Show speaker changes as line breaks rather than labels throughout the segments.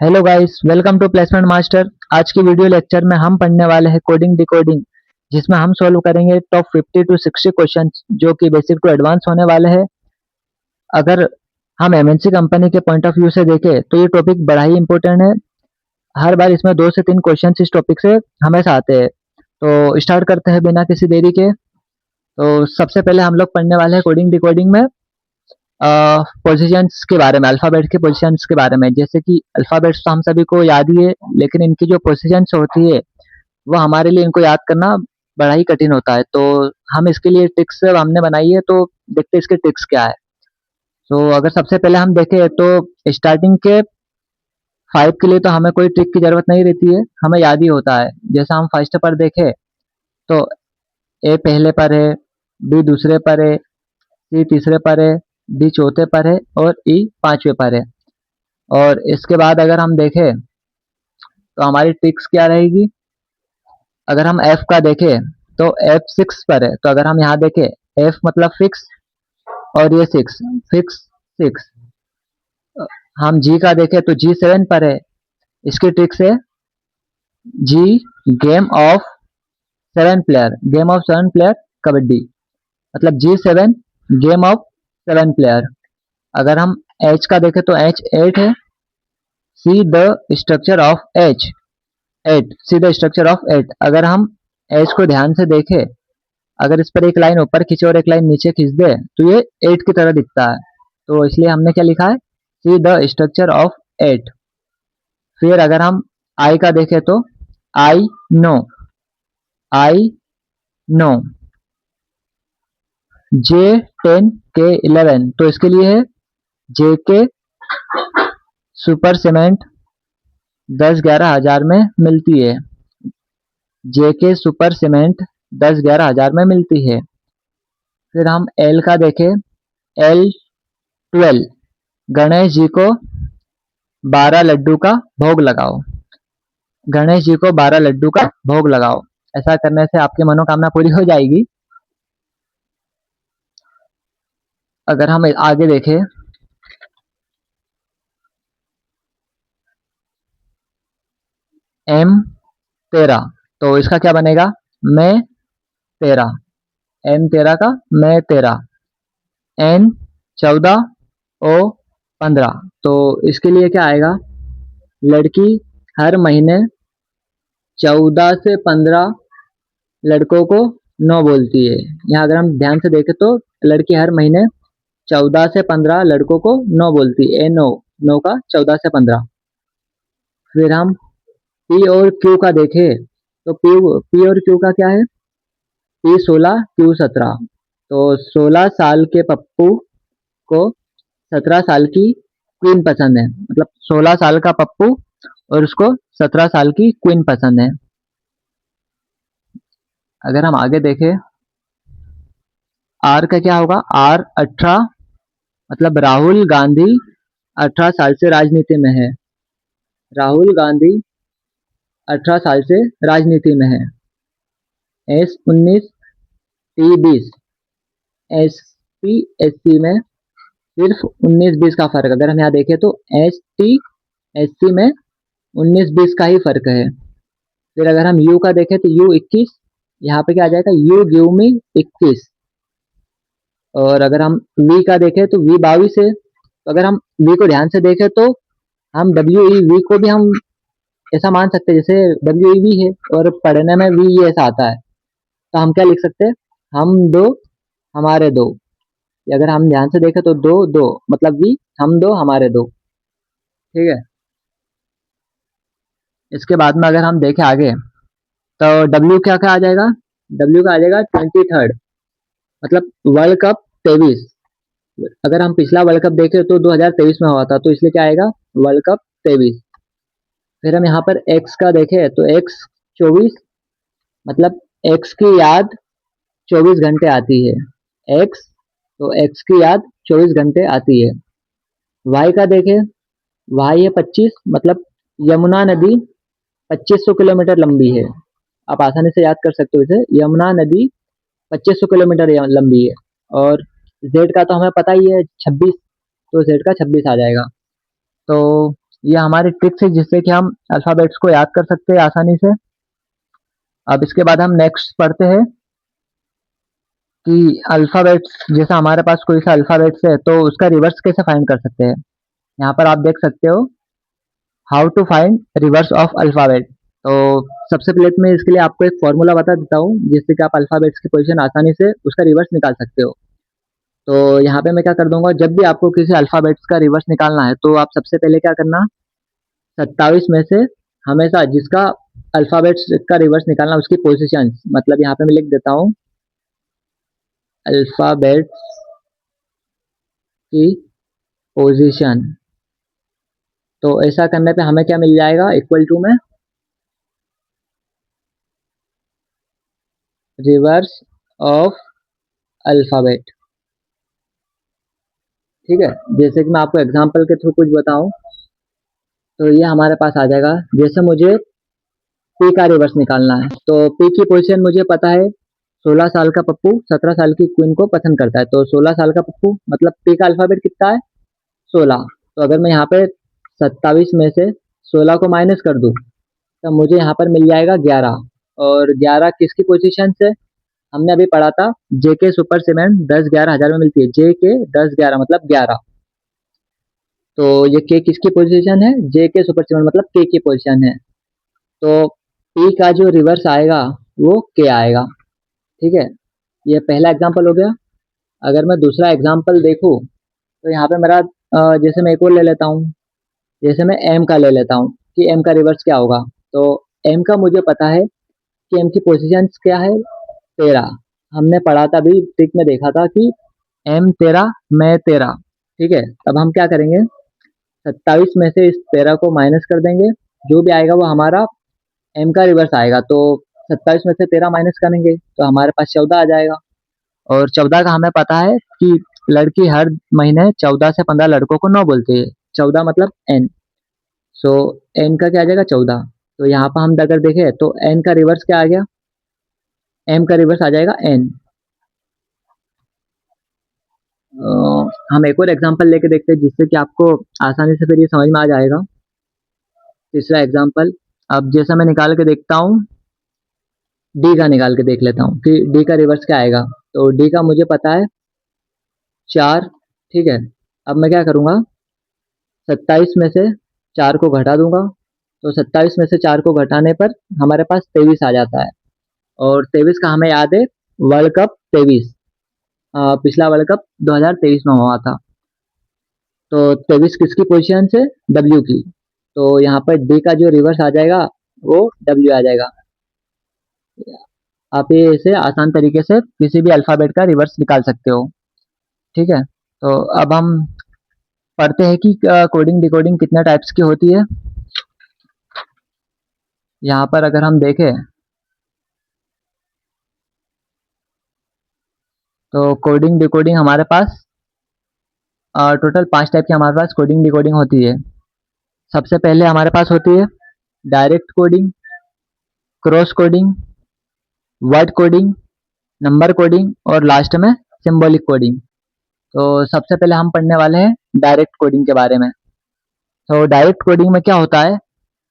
Hello guys, welcome to placement master. आज की video lecture में हम पढ़ने वाले हैं कोडिंग डिकोडिंग, जिसमें हम सॉल्व करेंगे टॉप 50 टू 60 क्वेश्चन जो कि बेसिक टू एडवांस होने वाले हैं। अगर हम एमएनसी कंपनी के पॉइंट ऑफ व्यू से देखें तो ये टॉपिक बड़ा ही इंपॉर्टेंट है। हर बार इसमें 2 से 3 क्वेश्चन इस टॉपिक से हमेशा आते हैं। तो स्टार्ट करते हैं बिना किसी देरी के। तो सबसे पहले हम लोग पढ़ने वाले हैं कोडिंग डिकोडिंग में पोजीशंस के बारे में, अल्फ़ाबेट के पोजीशंस के बारे में। जैसे कि अल्फ़ाबेट्स तो हम सभी को याद ही है, लेकिन इनकी जो पोजीशंस होती है वो हमारे लिए इनको याद करना बड़ा ही कठिन होता है। तो हम इसके लिए ट्रिक्स हमने बनाई है, तो देखते हैं इसके ट्रिक्स क्या है। तो अगर सबसे पहले हम देखें तो स्टार्टिंग के 5 के लिए तो हमें कोई ट्रिक की ज़रूरत नहीं रहती है, हमें याद ही होता है। जैसा हम फर्स्ट पर देखें तो ए पहले पर है, बी दूसरे पर है, सी तीसरे पर है, डी चौथे पर है और ई पांचवें पर है। और इसके बाद अगर हम देखें तो हमारी ट्रिक्स क्या रहेगी। अगर हम एफ का देखें तो एफ 6 पर है, तो अगर हम यहाँ देखें एफ मतलब फिक्स और ये 6 फिक्स 6। हम जी का देखें तो जी 7 पर है। इसकी ट्रिक्स है G game of 7 player, game of 7 player kabaddi, मतलब G7 गेम ऑफ 7 प्लेयर। अगर हम एच का देखें तो एच 8 है। See the structure of H 8, see the structure of 8। अगर हम एच को ध्यान से देखें, अगर इस पर एक लाइन ऊपर खींचे और एक लाइन नीचे खींच दे तो ये 8 की तरह दिखता है। तो इसलिए हमने क्या लिखा है, सी द स्ट्रक्चर ऑफ 8। फिर अगर हम आई का देखें तो I know, I know. J10 K11, तो इसके लिए है जे के सुपर सीमेंट 10-11 हज़ार में मिलती है। जेके सुपर सीमेंट 10-11 हज़ार में मिलती है। फिर हम एल का देखें, L12 गणेश जी को 12 लड्डू का भोग लगाओ, गणेश जी को 12 लड्डू का भोग लगाओ। ऐसा करने से आपकी मनोकामना पूरी हो जाएगी। अगर हम आगे देखें M13, तो इसका क्या बनेगा, मैं 13, M13 का मैं 13, N14 O15। तो इसके लिए क्या आएगा, लड़की हर महीने 14 से 15 लड़कों को नो बोलती है। यहाँ अगर हम ध्यान से देखें तो लड़की हर महीने 14 से 15 लड़कों को नो बोलती है। नो, नो का 14 से 15। फिर हम पी और क्यू का देखें तो पी और क्यू का क्या है, पी 16 क्यू 17। तो 16 साल के पप्पू को 17 साल की क्वीन पसंद है, मतलब 16 साल का पप्पू और उसको 17 साल की क्वीन पसंद है। अगर हम आगे देखें आर का क्या होगा, आर 18, मतलब राहुल गांधी 18 साल से राजनीति में है, राहुल गांधी 18 साल से राजनीति में है। S 19 T 20, S T S C में सिर्फ 19-20 का फर्क। अगर हम यहाँ देखें तो एस टी एस सी में 19-20 का ही फर्क है। फिर अगर हम यू का देखें तो यू 21, यहाँ पे क्या आ जाएगा, यू गिव मी 21। और अगर हम वी का देखें तो वी 22 है। तो अगर हम वी को ध्यान से देखें तो हम डब्ल्यू ई वी को भी हम ऐसा मान सकते हैं जैसे डब्ल्यू ई वी है और पढ़ने में वी ये ऐसा आता है। तो हम क्या लिख सकते हैं, हम दो हमारे दो। अगर हम ध्यान से देखें तो दो दो मतलब वी, हम दो हमारे दो। ठीक है। इसके बाद में अगर हम देखें आगे तो डब्ल्यू क्या क्या आ जाएगा, डब्ल्यू का आ जाएगा 23rd, मतलब वर्ल्ड कप 23। अगर हम पिछला वर्ल्ड कप देखें तो 2023 में हुआ था, तो इसलिए क्या आएगा, वर्ल्ड कप 23। फिर हम यहाँ पर एक्स का देखें तो एक्स 24, मतलब एक्स की याद 24 घंटे आती है। एक्स, तो एक्स की याद 24 घंटे आती है। वाई का देखें, वाई है 25, मतलब यमुना नदी 2500 किलोमीटर लंबी है। आप आसानी से याद कर सकते हो इसे, यमुना नदी 2500 किलोमीटर लंबी है। और जेड का तो हमें पता ही है 26, तो जेड का 26 आ जाएगा। तो ये हमारी ट्रिक्स है जिससे कि हम अल्फ़ाबेट्स को याद कर सकते हैं आसानी से। अब इसके बाद हम नेक्स्ट पढ़ते हैं कि अल्फ़ाबेट्स जैसे हमारे पास कोई सा अल्फ़ाबेट्स है तो उसका रिवर्स कैसे फाइंड कर सकते हैं। यहाँ पर आप देख सकते हो how to find reverse of alphabet. तो सबसे पहले तो मैं इसके लिए आपको एक फ़ॉर्मूला बता देता हूँ जिससे कि आप अल्फ़ाबेट्स की पोज़ीशन आसानी से उसका रिवर्स निकाल सकते हो। तो यहाँ पे मैं क्या कर दूँगा, जब भी आपको किसी अल्फ़ाबेट्स का रिवर्स निकालना है तो आप सबसे पहले क्या करना, 27 में से हमेशा जिसका अल्फ़ाबेट्स का रिवर्स निकालना उसकी पोज़ीशंस, मतलब यहाँ पे मैं लिख देता हूँ अल्फ़ाबेट्स की पोज़ीशन। तो ऐसा करने पे हमें क्या मिल जाएगा, इक्वल टू में रिवर्स ऑफ अल्फ़ाबेट। ठीक है, जैसे कि मैं आपको एग्जांपल के थ्रू कुछ बताऊं तो ये हमारे पास आ जाएगा। जैसे मुझे पी का रिवर्स निकालना है तो पी की पोजीशन मुझे पता है, 16 साल का पप्पू 17 साल की क्वीन को पसंद करता है। तो 16 साल का पप्पू मतलब पी का अल्फाबेट कितना है, 16। तो अगर मैं यहाँ पे 27 में से 16 को माइनस कर दूं तो मुझे यहाँ पर मिल जाएगा 11। और 11 किसकी पोजीशन से, हमने अभी पढ़ा था जेके सुपर सीमेंट 10-11 हज़ार में मिलती है। जेके 10-11 मतलब 11। तो ये के किसकी पोजीशन है, जे के सुपर सीमेंट मतलब के की पोजीशन है। तो पी का जो रिवर्स आएगा वो के आएगा। ठीक है, ये पहला एग्जांपल हो गया। अगर मैं दूसरा एग्जांपल देखूं तो यहाँ पे मेरा जैसे मैं एक और ले लेता हूँ, जैसे मैं एम का ले लेता हूँ कि एम का रिवर्स क्या होगा। तो एम का मुझे पता है कि एम की पोजीशन क्या है, 13। हमने पढ़ा था अभी ट्रिक में देखा था कि एम 13 मैं 13। ठीक है, तब हम क्या करेंगे, 27 में से इस 13 को माइनस कर देंगे, जो भी आएगा वो हमारा एम का रिवर्स आएगा। तो 27 में से 13 माइनस करेंगे तो हमारे पास 14 आ जाएगा। और 14 का हमें पता है कि लड़की हर महीने 14 से 15 लड़कों को नो बोलती है। 14 मतलब एन। सो एन का क्या आ जाएगा, 14। तो यहाँ पर हम अगर देखें तो एन का रिवर्स क्या आ गया, एम का रिवर्स आ जाएगा एन। हम एक और एग्जांपल लेके देखते हैं जिससे कि आपको आसानी से फिर ये समझ में आ जाएगा। तीसरा एग्जांपल, अब जैसा मैं निकाल के देखता हूँ, डी का निकाल के देख लेता हूँ कि डी का रिवर्स क्या आएगा। तो डी का मुझे पता है 4। ठीक है, अब मैं क्या करूँगा, 27 में से 4 को घटा दूंगा। तो 27 में से 4 को घटाने पर हमारे पास 23 आ जाता है। और 23 का हमें याद है, वर्ल्ड कप 23, पिछला वर्ल्ड कप 2023 में हुआ था। तो 23 किसकी पोजीशन से, डब्ल्यू की। तो यहाँ पर डी का जो रिवर्स आ जाएगा वो डब्ल्यू आ जाएगा। आप ये इसे आसान तरीके से किसी भी अल्फ़ाबेट का रिवर्स निकाल सकते हो। ठीक है, तो अब हम पढ़ते हैं कि कोडिंग डिकोडिंग कितने टाइप्स की होती है। यहाँ पर अगर हम देखें तो कोडिंग डिकोडिंग हमारे पास टोटल 5 टाइप की हमारे पास कोडिंग डिकोडिंग होती है। सबसे पहले हमारे पास होती है direct coding, cross coding, word coding, number coding और लास्ट में सिंबॉलिक कोडिंग। तो सबसे पहले हम पढ़ने वाले हैं डायरेक्ट कोडिंग के बारे में। तो डायरेक्ट कोडिंग में क्या होता है,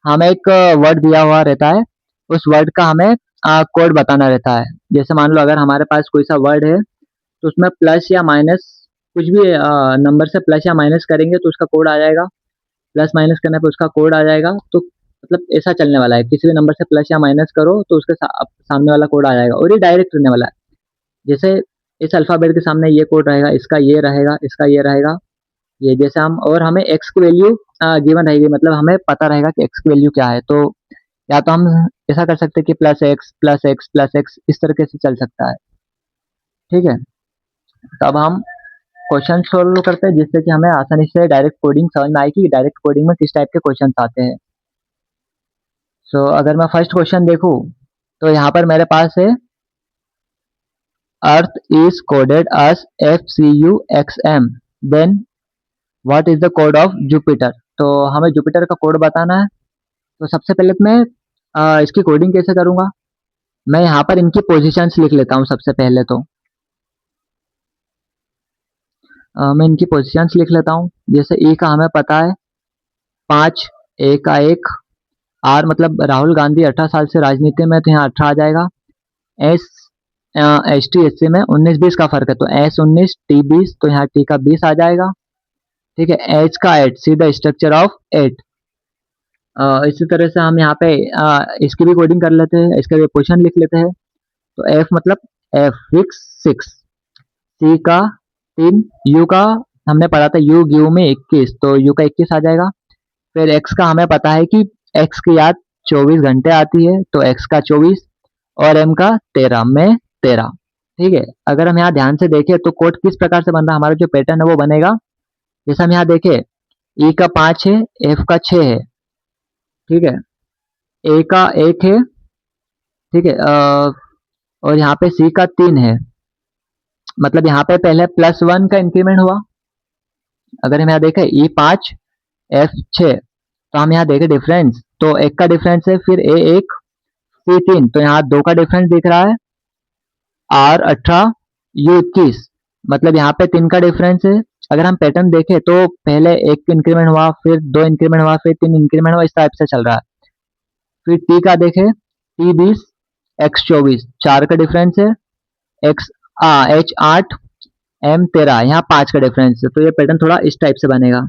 हमें एक वर्ड दिया हुआ रहता है, उस वर्ड का हमें कोड बताना रहता है। जैसे मान लो अगर हमारे पास कोई सा वर्ड है तो उसमें प्लस या माइनस कुछ भी नंबर से प्लस या माइनस करेंगे तो उसका कोड आ जाएगा, प्लस माइनस करने पे उसका कोड आ जाएगा। तो मतलब ऐसा चलने वाला है, किसी भी नंबर से प्लस या माइनस करो तो उसके सामने वाला कोड आ जाएगा और ये डायरेक्ट रहने वाला है। जैसे इस अल्फ़ाबेट के सामने ये कोड रहेगा, इसका ये रहेगा, इसका ये रहेगा। ये जैसे हम, और हमें एक्स की वैल्यू गिवन रहेगी, मतलब हमें पता रहेगा कि एक्स की वैल्यू क्या है। तो या तो हम ऐसा कर सकते हैं कि plus x plus x plus x इस तरीके से चल सकता है। ठीक है, तो अब हम क्वेश्चन सोल्व करते हैं जिससे कि हमें आसानी से डायरेक्ट कोडिंग समझ में आए कि डायरेक्ट कोडिंग में किस टाइप के क्वेश्चन आते हैं। अगर मैं फर्स्ट क्वेश्चन देखूं तो यहाँ पर मेरे पास है earth is coded as FCUXM, then what is the code of Jupiter. तो हमें जुपिटर का कोड बताना है। तो सबसे पहले तो मैं इसकी कोडिंग कैसे करूंगा, मैं यहाँ पर इनकी पोजीशंस लिख लेता हूँ। सबसे पहले तो मैं इनकी पोजीशंस लिख लेता हूँ। जैसे ई का हमें पता है 5, ए का 1, आर मतलब राहुल गांधी 18 साल से राजनीति में, तो यहाँ 18 आ जाएगा। S S T S C में 19-20 का फर्क है, तो एस 19 टी 20, तो यहाँ टी का 20 आ जाएगा। ठीक है, एच का 8, सी द स्ट्रक्चर ऑफ 8। इसी तरह से हम यहाँ पे इसकी भी कोडिंग कर लेते हैं, इसका भी पोजिशन लिख लेते हैं। तो एफ मतलब एफ फिक्स 6, सी का 3, यू का हमने पढ़ा था यू गिव में 21, तो यू का 21 आ जाएगा। फिर एक्स का हमें पता है कि एक्स की याद 24 घंटे आती है, तो एक्स का 24 और एम का 13 में 13। ठीक है, अगर हम यहाँ ध्यान से देखें तो कोड किस प्रकार से बन रहा है, हमारा जो पैटर्न है वो बनेगा। जैसे हम यहाँ देखें, ई का 5 है, एफ का 6 है। ठीक है, ए का 1 है। ठीक है, और यहाँ पे सी का 3 है, मतलब यहाँ पे पहले +1 का इंक्रीमेंट हुआ। अगर हम यहाँ देखें ई 5 एफ 6, तो हम यहाँ देखें डिफरेंस, तो एक का डिफरेंस है, फिर ए 1 सी 3, तो यहाँ 2 का डिफरेंस दिख रहा है। आर 18 यू 21, मतलब यहाँ पे 3 का डिफरेंस है। अगर हम पैटर्न देखें तो पहले 1 इंक्रीमेंट हुआ, फिर 2 इंक्रीमेंट हुआ, फिर 3 इंक्रीमेंट हुआ, इस टाइप से चल रहा है। फिर टी का देखें, टी 20 एक्स 24, 4 का डिफरेंस है। एक्स एच 8 एम 13, यहाँ 5 का डिफरेंस है। तो ये पैटर्न थोड़ा इस टाइप से बनेगा,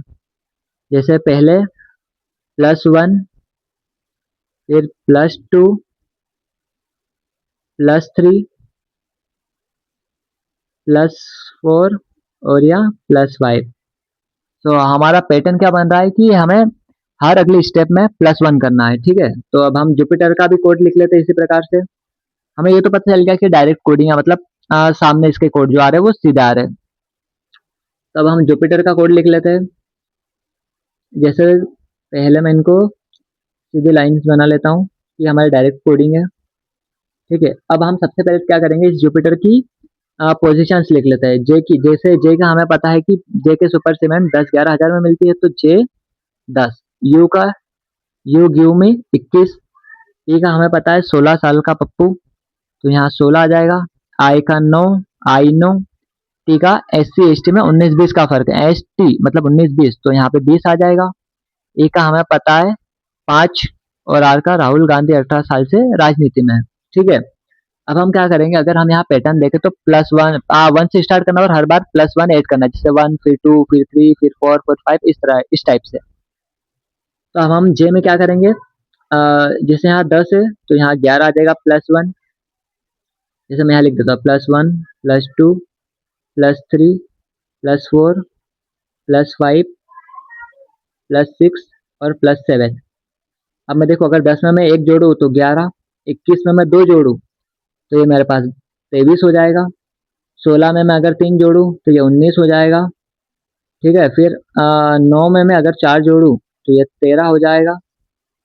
जैसे पहले +1, फिर +2, +3, +4 और या +5। तो हमारा पैटर्न क्या बन रहा है कि हमें हर अगली स्टेप में +1 करना है। ठीक है, तो अब हम जुपिटर का भी कोड लिख लेते हैं इसी प्रकार से। हमें ये तो पता चल गया कि डायरेक्ट कोडिंग है, मतलब सामने इसके कोड जो आ रहे हैं वो सीधे आ रहे हैं। तो अब हम जुपिटर का कोड लिख लेते हैं। जैसे पहले मैं इनको सीधे लाइंस बना लेता हूँ, ये हमारी डायरेक्ट कोडिंग है। ठीक है, अब हम सबसे पहले क्या करेंगे, इस जुपिटर की पोजीशंस लिख लेते हैं। जे की, जैसे जे का हमें पता है कि जे के सुपर सीमेंट 10-11 हज़ार में मिलती है, तो जे 10। यू का यू गिव में 21। ई का हमें पता है 16 साल का पप्पू, तो यहाँ 16 आ जाएगा। आई का 9, आई 9। टी का एस सी एस टी में 19-20 का फर्क है, एस टी मतलब 19-20, तो यहाँ पे 20 आ जाएगा। ई का हमें पता है 5 और आर का राहुल गांधी 18 साल से राजनीति में है। ठीक है, अब हम क्या करेंगे, अगर हम यहाँ पैटर्न देखें तो +1 1 से स्टार्ट करना और हर बार +1 ऐड करना, जैसे 1 फिर 2 फिर 3 फिर 4 फिर 5, इस तरह इस टाइप से। तो अब हम जे में क्या करेंगे, जैसे यहाँ 10 है तो यहाँ 11 आ जाएगा +1। जैसे मैं यहाँ लिख देता हूँ +1 +2 +3 +4 +5 +6 और +7। अब मैं देखो, अगर 10 में मैं 1 जोड़ूँ तो 11, 21 में मैं 2 जोड़ूँ तो ये मेरे पास 23 हो जाएगा। 16 में मैं अगर 3 जोड़ूँ तो ये 19 हो जाएगा। ठीक है, फिर 9 में मैं अगर 4 जोड़ूँ तो ये 13 हो जाएगा।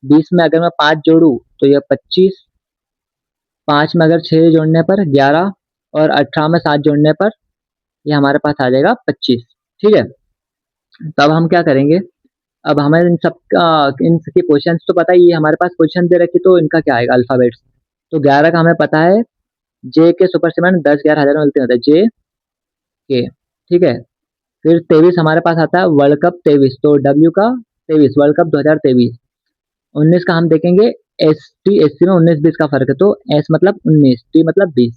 20 में अगर मैं 5 जोड़ूँ तो ये 25। 5 में अगर 6 जोड़ने पर 11 और 18 में 7 जोड़ने पर ये हमारे पास आ जाएगा 25। ठीक है, तब हम क्या करेंगे, अब हमें इन सब का, इन सबकी पोजीशंस तो पता ही है, हमारे पास पोजीशन दे रखी, तो इनका क्या आएगा अल्फाबेट्स। तो 11 का हमें पता है, जे के सुपर सीमेंट 10-11 हज़ार में मिलते होते हैं, जे के। ठीक है, फिर 23 हमारे पास आता है वर्ल्ड कप 23, तो डब्ल्यू का 23 वर्ल्ड कप 2023। 19 का हम देखेंगे, एस टी एस सी में 19-20 का फर्क है, तो एस मतलब 19, टी मतलब 20।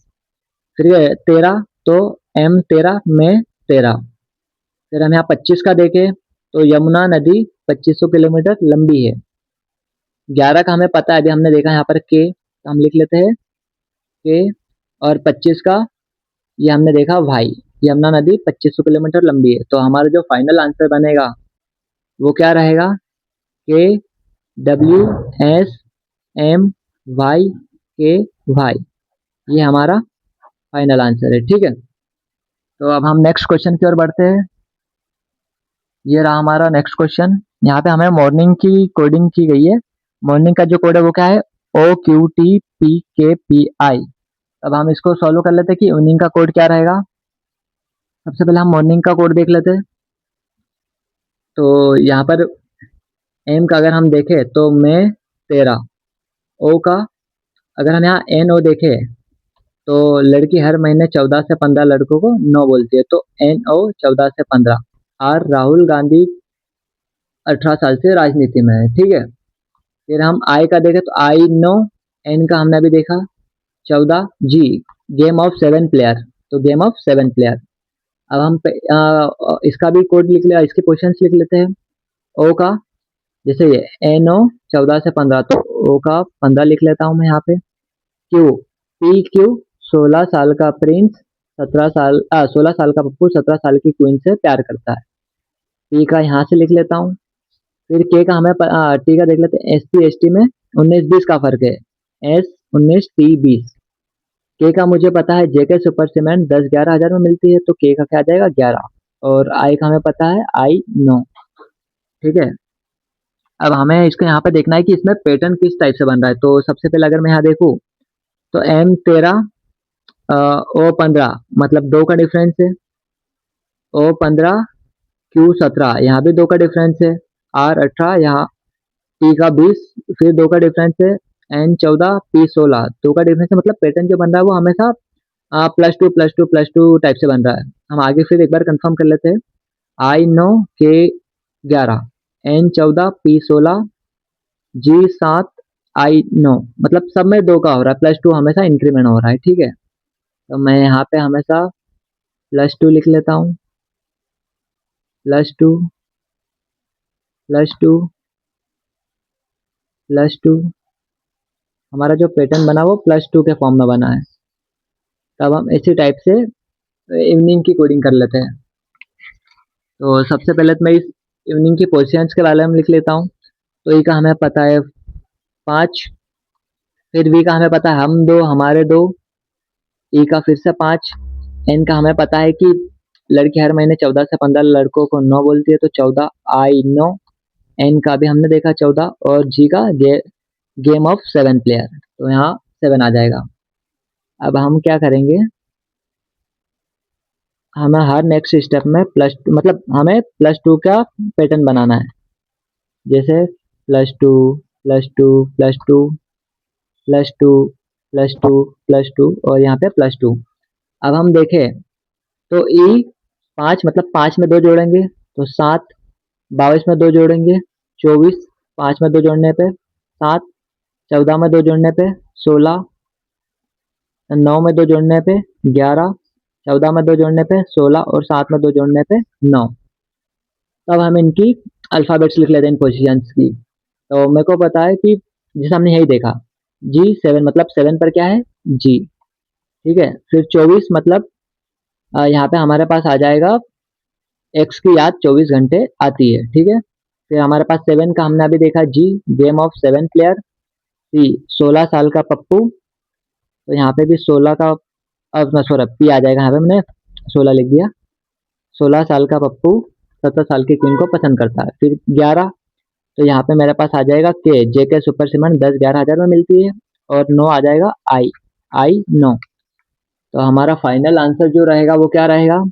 फिर 13, तो एम 13 में 13। फिर हम यहाँ 25 का देखें तो यमुना नदी 2500 किलोमीटर लंबी है। 11 का हमें पता है, अभी हमने देखा यहाँ पर के, तो हम लिख लेते हैं के। और 25 का ये हमने देखा वाई, यमुना नदी 2500 किलोमीटर लंबी है। तो हमारा जो फाइनल आंसर बनेगा वो क्या रहेगा, के डब्ल्यू एस एम वाई के वाई, ये हमारा फाइनल आंसर है। ठीक है, तो अब हम नेक्स्ट क्वेश्चन की ओर बढ़ते हैं। ये रहा हमारा नेक्स्ट क्वेश्चन। यहाँ पे हमें मॉर्निंग की कोडिंग की गई है। मॉर्निंग का जो कोड है वो क्या है, OQTPKPI। अब हम इसको सॉल्व कर लेते हैं कि इवनिंग का कोड क्या रहेगा। सबसे पहले हम मॉर्निंग का कोड देख लेते हैं। तो यहाँ पर एम का अगर हम देखें तो मैं 13। ओ का अगर हम यहाँ NO देखें तो लड़की हर महीने 14 से 15 लड़कों को नो बोलती है, तो NO 14 से 15। आर राहुल गांधी 18 साल से राजनीति में है, ठीक है। फिर हम आई का देखें तो आई 9, एन का हमने अभी देखा 14, जी गेम ऑफ 7 प्लेयर, तो गेम ऑफ 7 प्लेयर। अब हम इसका भी कोड लिख ले, इसके क्वेश्चंस लिख लेते हैं। ओ का जैसे ये एन ओ 14 से 15, तो ओ का 15 लिख लेता हूँ मैं यहाँ पे। क्यू पी क्यू 16 साल का प्रिंस 16 साल का पप्पू 17 साल की क्वीन से प्यार करता है। पी का यहाँ से लिख लेता हूँ। फिर के का टी का देख लेते हैं। एस टी एस टी में 19-20 का फर्क है। S 19 T 20। के का मुझे पता है जेके सुपर सीमेंट 10-11 हजार में मिलती है, तो के का क्या आ जाएगा 11। और आई का हमें पता है आई 9, ठीक है। अब हमें इसको यहाँ पे देखना है कि इसमें पैटर्न किस टाइप से बन रहा है। तो सबसे पहले अगर मैं यहाँ देखूँ तो एम 13 ओ 15 मतलब 2 का डिफरेंस है। ओ 15 क्यू 17 यहाँ भी 2 का डिफरेंस है। आर 18 यहाँ टी का 20 फिर 2 का डिफरेंस है। एन 14 पी 16 2 का डिफरेंस है। मतलब पैटर्न जो बन रहा है वो हमेशा +2 +2 +2 टाइप से बन रहा है। हम आगे फिर एक बार कंफर्म कर लेते हैं। आई 9 के 11 एन 14 पी 16 जी 7 आई 9 मतलब सब में 2 का हो रहा है। +2 हमेशा इंक्रीमेंट हो रहा है, ठीक है। तो मैं यहाँ पे हमेशा +2 लिख लेता हूँ। +2 +2 +2 हमारा जो पैटर्न बना वो +2 के फॉर्म में बना है। तब हम इसी टाइप से इवनिंग की कोडिंग कर लेते हैं। तो सबसे पहले तो मैं इस इवनिंग की पोजीशंस के बारे में लिख लेता हूँ। तो ई का हमें पता है 5, फिर वी का हमें पता है हम 2 हमारे 2, ई का फिर से 5, एन का हमें पता है कि लड़की हर महीने 14 से 15 लड़कों को 9 बोलती है, तो 14 आई 9। एन का भी हमने देखा 14 और जी का गेम ऑफ 7 प्लेयर, तो यहाँ 7 आ जाएगा। अब हम क्या करेंगे, हमें हर नेक्स्ट स्टेप में मतलब हमें +2 का पैटर्न बनाना है। जैसे +2 +2 +2 +2 +2 +2 और यहाँ पे +2। अब हम देखें तो ई 5 मतलब 5 में 2 जोड़ेंगे तो 7, 22 में 2 जोड़ेंगे 24, 5 में 2 जोड़ने पे 7, 14 में 2 जोड़ने पे 16, 9 में 2 जोड़ने पे 11, 14 में 2 जोड़ने पे 16 और 7 में 2 जोड़ने पे 9। तब हम इनकी अल्फ़ाबेट्स लिख लेते हैं इन पोज़ीशंस की। तो मेरे को पता है कि जैसे हमने यही देखा जी 7 मतलब 7 पर क्या है जी, ठीक है। फिर 24 मतलब यहाँ पे हमारे पास आ जाएगा एक्स की याद 24 घंटे आती है, ठीक है। फिर हमारे पास 7 का हमने अभी देखा जी गेम ऑफ 7 प्लेयर। सी 16 साल का पप्पू, तो यहाँ पे भी 16 का अब सॉरी पी आ जाएगा, यहाँ पे हमने 16 लिख दिया। 16 साल का पप्पू 17 साल की क्वीन को पसंद करता है। फिर 11, तो यहाँ पे मेरे पास आ जाएगा के जेके सुपर सीमेंट 10-11 हजार में मिलती है। और 9 आ जाएगा आई आई 9। तो हमारा फाइनल आंसर जो रहेगा वो क्या रहेगा,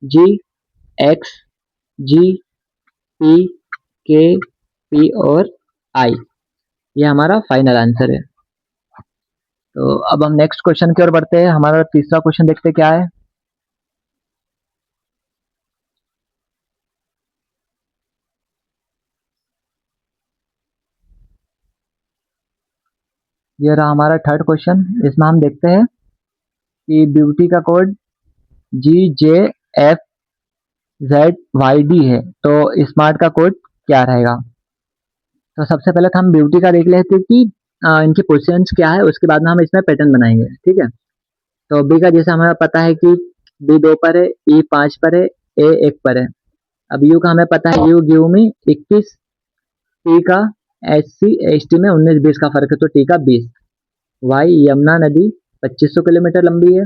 जी एक्स जी पी के पी और आई, ये हमारा फाइनल आंसर है। तो अब हम नेक्स्ट क्वेश्चन की ओर बढ़ते हैं। हमारा तीसरा क्वेश्चन देखते हैं क्या है। ये रहा हमारा थर्ड क्वेश्चन। इसमें हम देखते हैं कि ब्यूटी का कोड GJFZYD है, तो स्मार्ट का कोड क्या रहेगा। तो सबसे पहले तो हम ब्यूटी का देख लेते हैं कि इनकी पोजीशंस क्या है, उसके बाद में हम इसमें पैटर्न बनाएंगे, ठीक है। तो बी का जैसे हमें पता है कि बी 2 पर है, ई 5 पर है, ए 1 पर है। अब यू का हमें पता है यू गिव में 21, टी का SC ST में 19-20 का फर्क है, तो टी का 20। वाई यमुना नदी 2500 किलोमीटर लंबी है।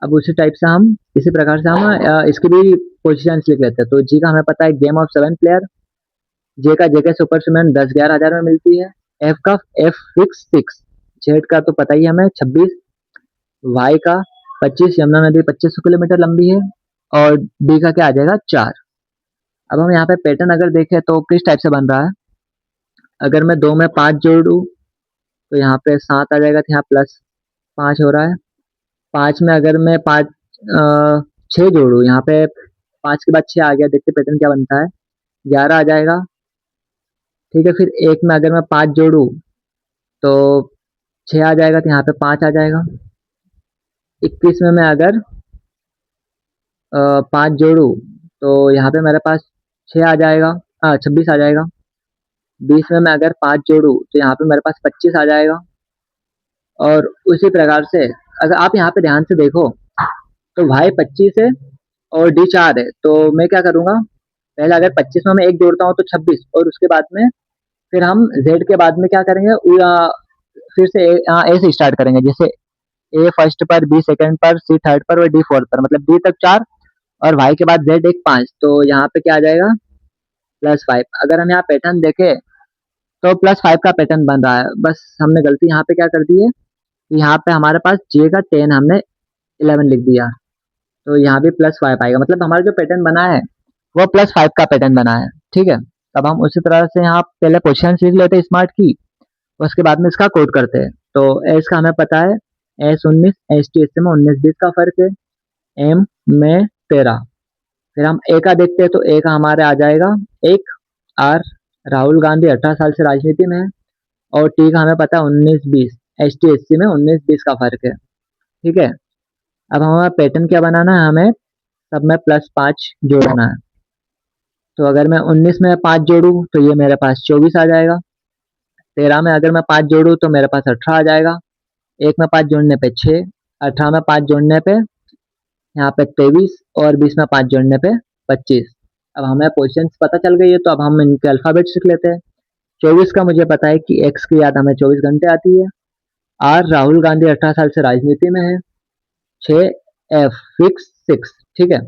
अब उसी टाइप से हम इसी प्रकार से हम इसकी भी पोजीशंस लिख लेते हैं। तो जी का हमें पता है गेम ऑफ 7 प्लेयर। जे का जेके सुपर सीमेंट 10-11 हजार में मिलती है। एफ का एफ फिक्स 6। जेड का तो पता ही हमें 26। वाई का 25, यमुना नदी 2500 किलोमीटर लंबी है। और डी का क्या आ जाएगा 4। अब हम यहाँ पे पैटर्न अगर देखें तो किस टाइप से बन रहा है। अगर मैं 2 में 5 जोड़ू तो यहाँ पे 7 आ जाएगा, तो यहाँ +5 हो रहा है। 5 में अगर मैं 6 जोड़ू, यहाँ पे 5 के बाद 6 आ गया, देखते पैटर्न क्या बनता है। 11 आ जाएगा, ठीक है, फिर 1 में अगर मैं 5 जोड़ूँ तो 6 आ जाएगा, तो यहाँ पे 5 आ जाएगा। 21 में मैं अगर 5 जोड़ूँ तो यहाँ पे मेरे पास 6 आ जाएगा, 26 आ जाएगा। 20 में मैं अगर 5 जोड़ूँ तो यहाँ पे मेरे पास 25 आ जाएगा। और उसी प्रकार से अगर आप यहाँ पे ध्यान से देखो तो y 25 है और d 4 है, तो मैं क्या करूँगा, पहले अगर 25 में मैं 1 जोड़ता हूँ तो 26, और उसके बाद में फिर हम z के बाद में क्या करेंगे, फिर से a से स्टार्ट करेंगे। जैसे a फर्स्ट पर, b सेकंड पर, c थर्ड पर और d फोर्थ पर, मतलब d तक 4 और y के बाद z एक 5, तो यहाँ पे क्या आ जाएगा +5। अगर हम यहाँ पैटर्न देखें तो +5 का पैटर्न बन रहा है, बस हमने गलती यहाँ पे क्या कर दी है, यहाँ पे हमारे पास j का 10 हमने 11 लिख दिया, तो यहाँ भी +5 आएगा, मतलब हमारा जो पैटर्न बना है वो +5 का पैटर्न बना है। ठीक है, अब हम उसी तरह से यहाँ पहले पोजीशन सीख लेते हैं स्मार्ट की, उसके बाद में इसका कोड करते हैं। तो एस का हमें पता है, S19 ST में 19-20 का फर्क है, M में 13। फिर हम ए का देखते हैं, तो ए का हमारे आ जाएगा 1, R राहुल गांधी 18 साल से राजनीति में है, और टी का हमें पता है 19-20, ST में 19-20 का फर्क है। ठीक है, अब हमारा पैटर्न क्या बनाना है, हमें सब में +5 जोड़ना है। तो अगर मैं 19 में 5 जोड़ूँ तो ये मेरे पास 24 आ जाएगा। 13 में अगर मैं 5 जोड़ूँ तो मेरे पास 18 आ जाएगा। 1 में 5 जोड़ने पे 6, 18 में 5 जोड़ने पे यहाँ पे 23, और 20 में 5 जोड़ने पे 25। अब हमें पोजीशंस पता चल गई है, तो अब हम इनके अल्फ़ाबेट सीख लेते हैं। 24 का मुझे पता है कि एक्स की याद हमें 24 घंटे आती है। आर राहुल गांधी 18 साल से राजनीति में है। 6 एफ फिक्स 6, ठीक है।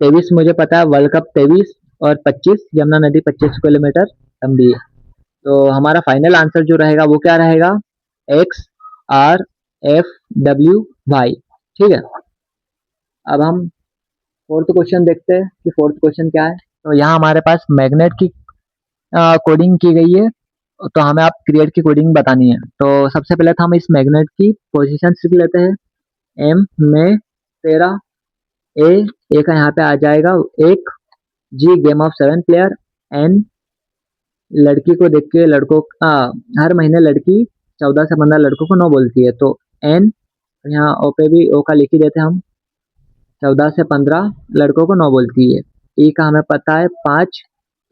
23 मुझे पता है वर्ल्ड कप 23, और 25 यमुना नदी 25 किलोमीटर लंबी है। तो हमारा फाइनल आंसर जो रहेगा वो क्या रहेगा, XRFWY। ठीक है, अब हम फोर्थ क्वेश्चन देखते हैं कि फोर्थ क्वेश्चन क्या है। तो यहाँ हमारे पास मैग्नेट की कोडिंग की गई है, तो हमें आप क्रिएट की कोडिंग बतानी है। तो सबसे पहले तो हम इस मैग्नेट की पोजीशन सीख लेते हैं। M में 13, ए का यहाँ पे आ जाएगा 1, G game of 7 player, N लड़की को देख के लड़कों हर महीने लड़की 14 से 15 लड़कों को नो बोलती है, तो N यहाँ ओ पे भी ओ का लिख ही देते हैं हम, 14 से 15 लड़कों को नो बोलती है। ई का हमें पता है 5,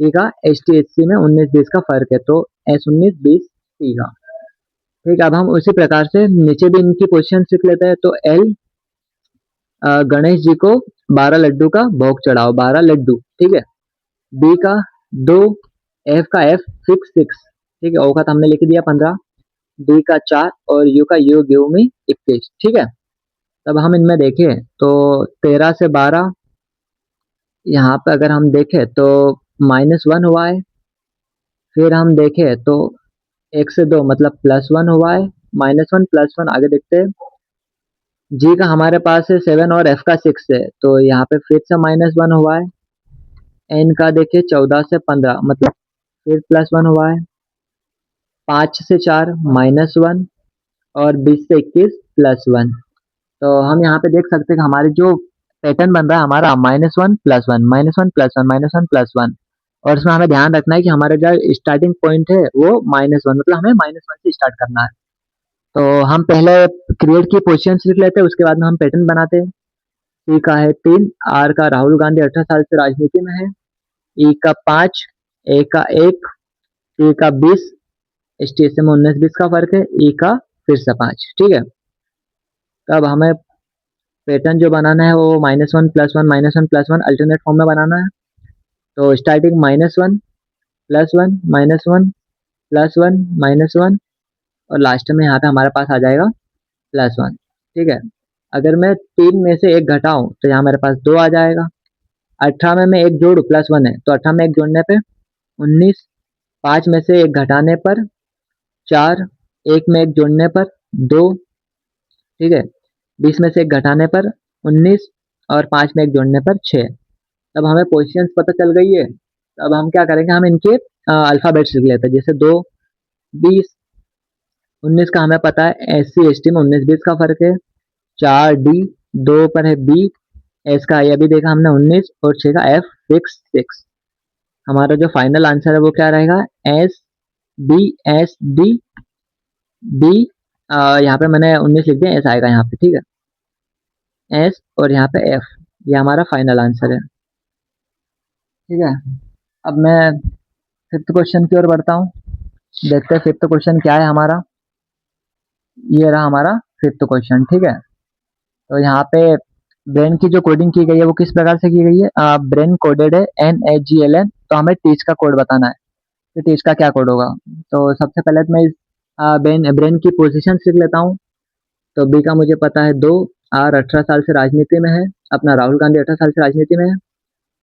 टी का ST में 19-20 का फर्क है, तो S19-20 टी का। ठीक है, अब हम उसी प्रकार से नीचे भी इनकी पोजीशन सीख लेते हैं। तो L गणेश जी को 12 लड्डू का भोग चढ़ाओ, 12 लड्डू, ठीक है। बी का 2, एफ का F फिक्स 6, ठीक है। ओ का तो हमने लिख दिया 15, डी का 4, और यू का यू गिव मी 21, ठीक है। तब हम इनमें देखें तो 13 से 12, यहाँ पे अगर हम देखें तो -1 हुआ है। फिर हम देखें तो 1 से 2 मतलब +1 हुआ है, -1 +1 आगे देखते हैं। जी का हमारे पास है 7 और एफ का 6 है, तो यहाँ पे फिर से -1 हुआ है। एन का देखिए 14 से 15 मतलब फिर +1 हुआ है। 5 से 4 -1, और 20 से 21 +1। तो हम यहाँ पे देख सकते हैं कि हमारे जो पैटर्न बन रहा है हमारा -1 +1 -1 +1 -1 +1, और इसमें हमें ध्यान रखना है कि हमारा जो स्टार्टिंग पॉइंट है वो -1, मतलब हमें -1 से स्टार्ट करना है। तो हम पहले क्रिएट की पोजीशन लिख लेते हैं, उसके बाद में हम पैटर्न बनाते हैं। टी का है 3, आर का राहुल गांधी 18 साल से राजनीति में है, ई का 5, ए का 1, टी का 20, ST में 19-20 का फर्क है, ई का फिर से 5, ठीक है। तब हमें पैटर्न जो बनाना है वो -1 +1 -1 +1 अल्टरनेट फॉर्म में बनाना है। तो स्टार्टिंग -1 +1 -1 +1 -1, और लास्ट में यहाँ पे हमारे पास आ जाएगा +1, ठीक है। अगर मैं 3 में से 1 घटाऊँ तो यहाँ मेरे पास 2 आ जाएगा। 18 में मैं 1 जोड़ूँ +1 है, तो 18 में 1 जोड़ने पे 19, 5 में से 1 घटाने पर 4, 1 में 1 जोड़ने पर 2, ठीक है। 20 में से 1 घटाने पर 19, और 5 में 1 जोड़ने पर 6। तब हमें पोजीशंस पता चल गई है। अब हम क्या करेंगे, हम इनके अल्फ़ाबेट्स लिख लेते हैं। जैसे 2, 20, 19 का हमें पता है SC ST में 19-20 का फर्क है। 4 D, 2 पर है B, एस का ये भी देखा हमने 19, और 6 का F फिक्स 6। हमारा जो फाइनल आंसर है वो क्या रहेगा, SBSDB। यहाँ पे मैंने 19 लिख दिया, एस आएगा यहाँ पे, ठीक है, एस और यहाँ पे एफ। ये हमारा फाइनल आंसर है, ठीक है। अब मैं फिफ्थ क्वेश्चन की ओर बढ़ता हूँ। देखते हैं फिफ्थ क्वेश्चन क्या है हमारा। ये रहा हमारा फिफ्थ क्वेश्चन, ठीक है। तो यहाँ पे ब्रेन की जो कोडिंग की गई है वो किस प्रकार से की गई है, ब्रेन कोडेड है NAGLN। तो हमें टीच का कोड बताना है, तो टीच का क्या कोड होगा। तो सबसे पहले तो मैं इस ब्रेन ब्रेन की पोजीशन लिख लेता हूँ। तो बी का मुझे पता है 2, आर 18 साल से राजनीति में है, अपना राहुल गांधी 18 साल से राजनीति में है।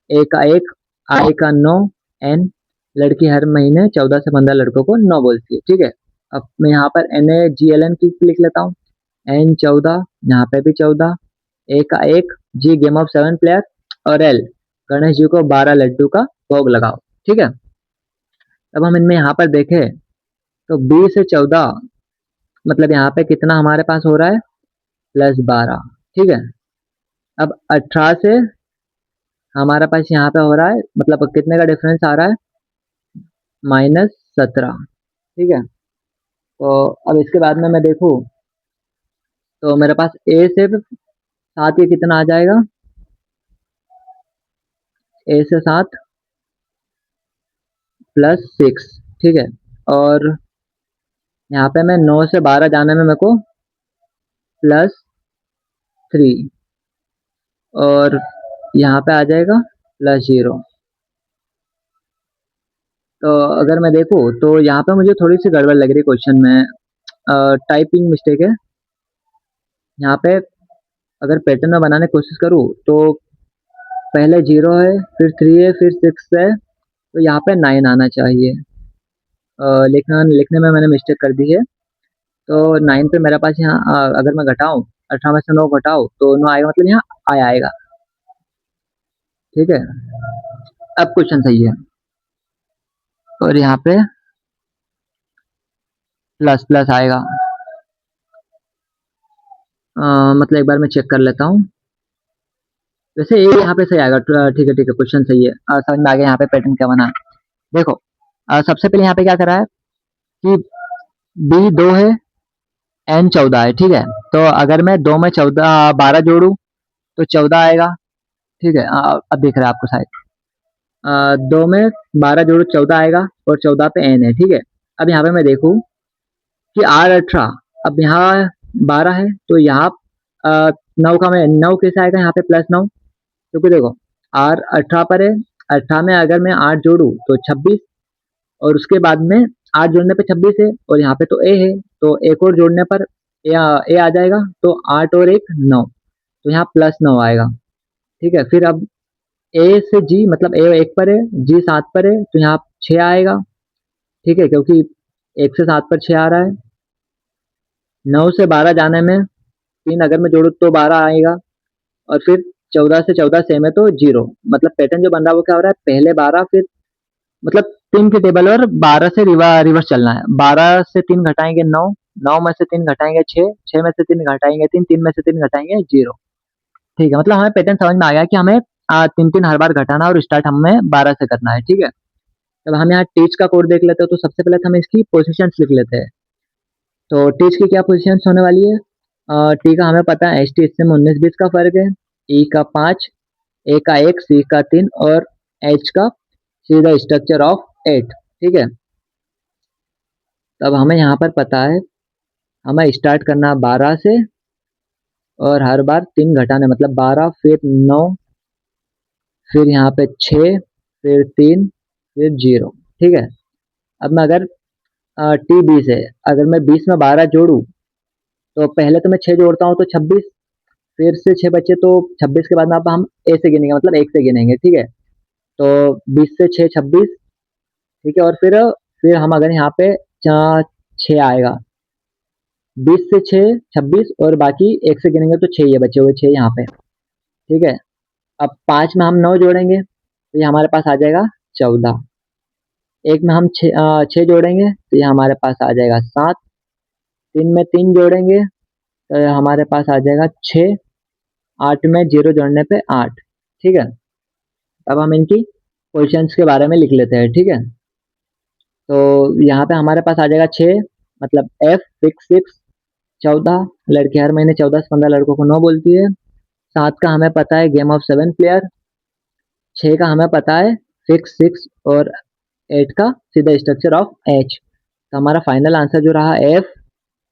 ए का 1, आई का 9, एन लड़की हर महीने 14 से 15 लड़कों को 9 बोलती है, ठीक है। अब मैं यहाँ पर NAGLN की लिख लेता हूँ, N 14, यहाँ पे भी 14, ए का 1, जी गेम ऑफ 7 प्लेयर, और एल गणेश जी को 12 लड्डू का भोग लगाओ, ठीक है। अब हम इनमें यहाँ पर देखें तो 20 से 14 मतलब यहाँ पे कितना हमारे पास हो रहा है, +12, ठीक है। अब 18 से हमारे पास यहाँ पे हो रहा है, मतलब कितने का डिफरेंस आ रहा है, -17, ठीक है। तो अब इसके बाद में मैं देखूँ तो मेरे पास ए से 7 ये कितना आ जाएगा, ए से 7 +6, ठीक है। और यहाँ पे मैं 9 से 12 जाने में मेरे को +3, और यहाँ पे आ जाएगा +0। तो अगर मैं देखूँ तो यहाँ पे मुझे थोड़ी सी गड़बड़ लग रही है क्वेश्चन में, टाइपिंग मिस्टेक है यहाँ पे। अगर पैटर्न में बनाने की कोशिश करूँ तो पहले 0 है, फिर 3 है, फिर 6 है, तो यहाँ पे 9 आना चाहिए। लिखने में मैंने मिस्टेक कर दी है। तो 9 पे मेरे पास यहाँ अगर मैं घटाऊँ, 18 में से 9 घटाऊँ तो 9 आएगा, मतलब यहाँ आई आएगा, ठीक है। अब क्वेश्चन सही है, और यहाँ पे प्लस प्लस आएगा। मतलब एक बार मैं चेक कर लेता हूँ। वैसे ये यहाँ पे सही आएगा, ठीक है ठीक है, क्वेश्चन सही है। समझ में आ गया यहाँ पे पैटर्न क्या बना है। देखो, सबसे पहले यहाँ पे क्या करा है कि बी 2 है, एन 14 है, ठीक है। तो अगर मैं 2 में 14 12 जोड़ू तो 14 आएगा, ठीक है। अब दिख रहा है आपको शायद, 2 में 12 जोड़ू 14 आएगा, और 14 पे एन है, ठीक है। अब यहाँ पे मैं देखूँ कि आर 18, अब यहाँ 12 है, तो यहाँ 9 का मैं 9 कैसे आएगा यहाँ पे +9, क्योंकि देखो आर 18 पर है, 18 में अगर मैं 8 जोड़ू तो 26, और उसके बाद में 8 जोड़ने पे 26 है, और यहाँ पे तो ए है, तो एक और जोड़ने पर ए आ जाएगा, तो 8 और 1 9, तो यहाँ +9 आएगा, ठीक है। फिर अब ए से जी, मतलब ए 1 पर है, जी 7 पर है, तो यहाँ 6 आएगा, ठीक है, क्योंकि 1 से 7 पर 6 आ रहा है। 9 से 12 जाने में 3 अगर मैं जोड़ू तो 12 आएगा, और फिर 14 से 14 सेम है तो 0, मतलब पैटर्न जो बन रहा है वो क्या हो रहा है, पहले 12, फिर मतलब 3 के टेबल और 12 से रिवर्स चलना है। 12 से 3 घटाएंगे 9, 9 में से 3 घटाएंगे 6, 6 में से 3 घटाएंगे 3, 3 में से 3 घटाएंगे 0, ठीक है। मतलब हमें पैटर्न समझ में आ गया कि हमें 3 हर बार घटाना, और स्टार्ट हमें 12 से करना है, ठीक है। जब हम यहाँ टीच का कोड देख लेते हैं तो सबसे पहले तो हम इसकी पोजीशंस लिख लेते हैं। तो टीच की क्या पोजीशंस होने वाली है, टी का हमें पता है, एस टी इससे 19-20 का फर्क है, ई का 5, ए का 1, सी का 3, और एच का सी द स्ट्रक्चर ऑफ 8, ठीक है। तब हमें यहाँ पर पता है हमें स्टार्ट करना 12 से, और हर बार 3 घटाने, मतलब 12, फिर 9, फिर यहाँ पे 6, फिर 3, फिर 0, ठीक है। अब मैं अगर टी 20 है, अगर मैं 20 में 12 जोड़ूँ तो पहले तो मैं 6 जोड़ता हूँ तो 26, फिर से 6 बचे तो 26 के बाद में अब हम ए से गिनेंगे, मतलब 1 से गिनेंगे, ठीक है। तो 20 से 6 26, ठीक है, और फिर हम अगर यहाँ पे 6 आएगा, 20 से 6 26, और बाकी 1 से गिनेंगे तो 6 ये बचे हुए 6 यहाँ पे, ठीक है। अब 5 में हम 9 जोड़ेंगे तो ये हमारे पास आ जाएगा 14, 1 में हम 6 जोड़ेंगे तो ये हमारे पास आ जाएगा 7, 3 में 3 जोड़ेंगे तो ये हमारे पास आ जाएगा 6, 8 में 0 जोड़ने पे 8, ठीक है। अब हम इनकी पोजीशंस के बारे में लिख लेते हैं, ठीक है। तो यहाँ पे हमारे पास आ जाएगा 6, मतलब एफ फिक्स 6, 14 लड़की हर महीने 14 से 15 लड़कों को नो बोलती है। 7 का हमें पता है गेम ऑफ 7 प्लेयर। 6 का हमें पता है फिक्स 6 और 8 का सीधा स्ट्रक्चर ऑफ एच। तो हमारा फाइनल आंसर जो रहा एफ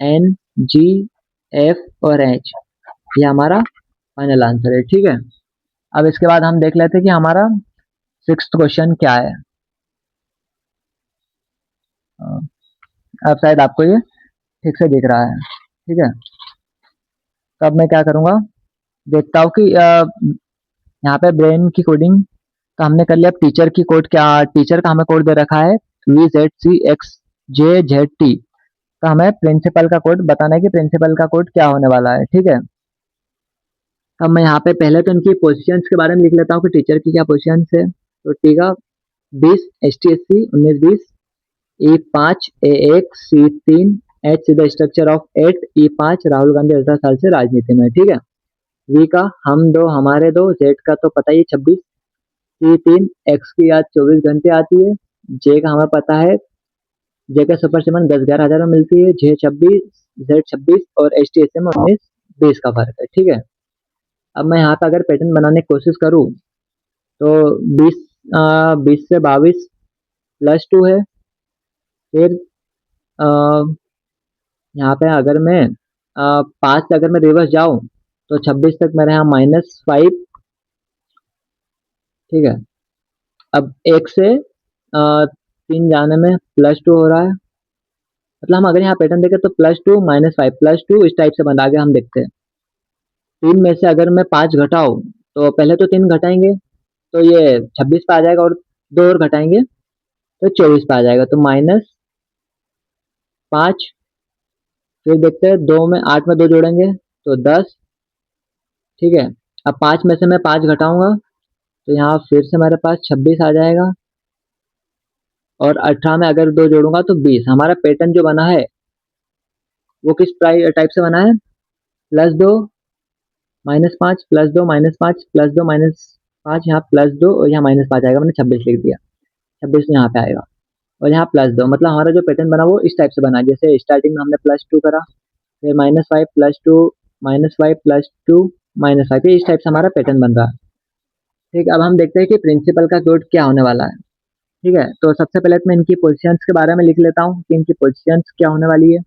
एन जी एफ और एच, ये हमारा फाइनल आंसर है, ठीक है। अब इसके बाद हम देख लेते हैं कि हमारा 6th क्वेश्चन क्या है। अब शायद आपको ये ठीक से दिख रहा है, ठीक है। तो अब मैं क्या करूँगा, देखता हूँ कि यहाँ पे ब्रेन की कोडिंग तो हमने कर लिया। अब टीचर की कोड क्या, टीचर का हमें कोड दे रखा है VZCXJZT। तो हमें प्रिंसिपल का कोड बताना है कि प्रिंसिपल का कोड क्या होने वाला है, ठीक है। अब मैं यहाँ पे पहले तो इनकी पोजीशंस के बारे में लिख लेता हूँ कि टीचर की क्या पोजीशंस है। तो ठीक है, 20 STSC 19-20, E5 A1 C3 H सीधा structure of 8 E5 Rahul Gandhi 18 साल से राजनीति में, ठीक है। वी का हम दो हमारे दो, जेड का तो पता ही 26, C3 एक्स की याद 24 घंटे आती है, जे का हमें पता है जे का सुपर सीमन 10-11 हज़ार में मिलती है, जे 26 जेड 26 और STSC में 19-20 का फर्क है, ठीक है। अब मैं यहाँ पे अगर पैटर्न बनाने की कोशिश करूँ तो 20 से 22 +2 है। फिर यहाँ पे अगर मैं 5 से अगर मैं रिवर्स जाऊँ तो 26 तक मेरे यहाँ -5, ठीक है। अब 1 से 3 जाने में +2 हो रहा है, मतलब हम अगर यहाँ पैटर्न देखें तो +2 -5 +2 इस टाइप से बना के हम देखते हैं। 3 में से अगर मैं 5 घटाऊँ तो पहले तो 3 घटाएंगे तो ये 26 पे आ जाएगा, और 2 और घटाएंगे तो 24 पे आ जाएगा, तो -5। फिर देखते हैं 2 में 8 में 2 जोड़ेंगे तो 10, ठीक है। अब 5 में से मैं 5 घटाऊंगा तो यहाँ फिर से हमारे पास 26 आ जाएगा, और 18 में अगर 2 जोड़ूंगा तो 20। हमारा पैटर्न जो बना है वो किस टाइप से बना है, +2 -5 +2 -5 +2 -5, यहाँ +2 और यहाँ -5 आएगा, मैंने 26 लिख दिया, 26 यहाँ पे आएगा, और यहाँ +2, मतलब हमारा जो पैटर्न बना वो इस टाइप से बना, जैसे स्टार्टिंग में हमने +2 करा, फिर -5 +2 -5 +2 -5, इस टाइप से हमारा पैटर्न बन रहा है, ठीक है। अब हम देखते हैं कि प्रिंसिपल का कोड क्या होने वाला है, ठीक है। तो सबसे पहले तो मैं इनकी पोजीशंस के बारे में लिख लेता हूँ कि इनकी पोजीशंस क्या होने वाली है,